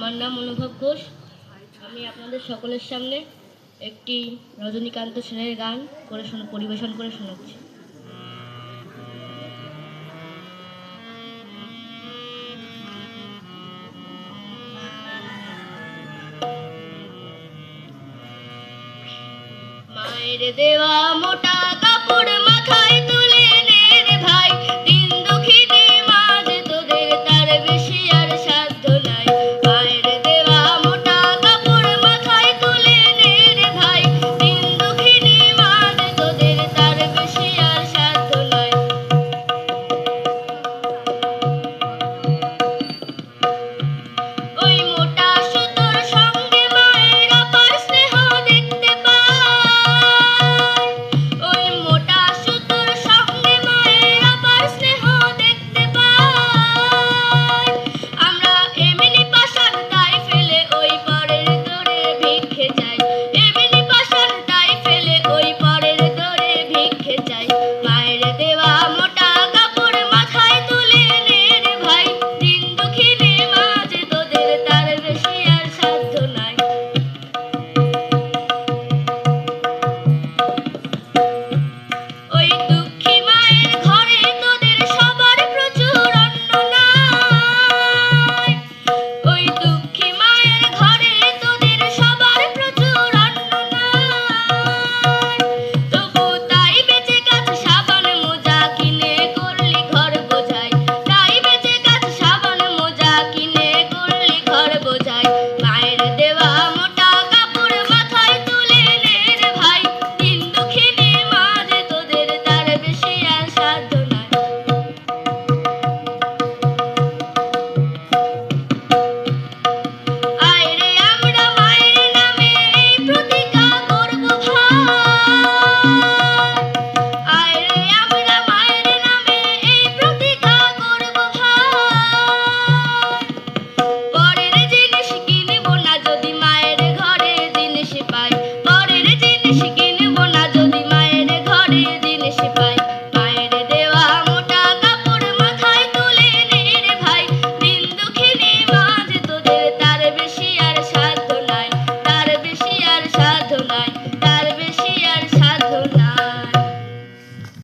আমার নাম অনুভব ঘোষ। আমি আপনাদের সকলের সামনে একটি রজনীকান্ত সেনের গান পরিবেশন করে শোনাচ্ছি। মায়ের দেওয়া মোটা কাপড় মাথায় তুলে নে রে ভাই, দিন দুঃখিনী মা যে তোদের তার বেশি আর সাধ্য নাই। মায়ের দেওয়া মোটা কাপড় মাথায় তুলে নে রে ভাই, দিন দুঃখিনী মা যে তোদের তার বেশি আর সাধ্য নাই। ওই মোটা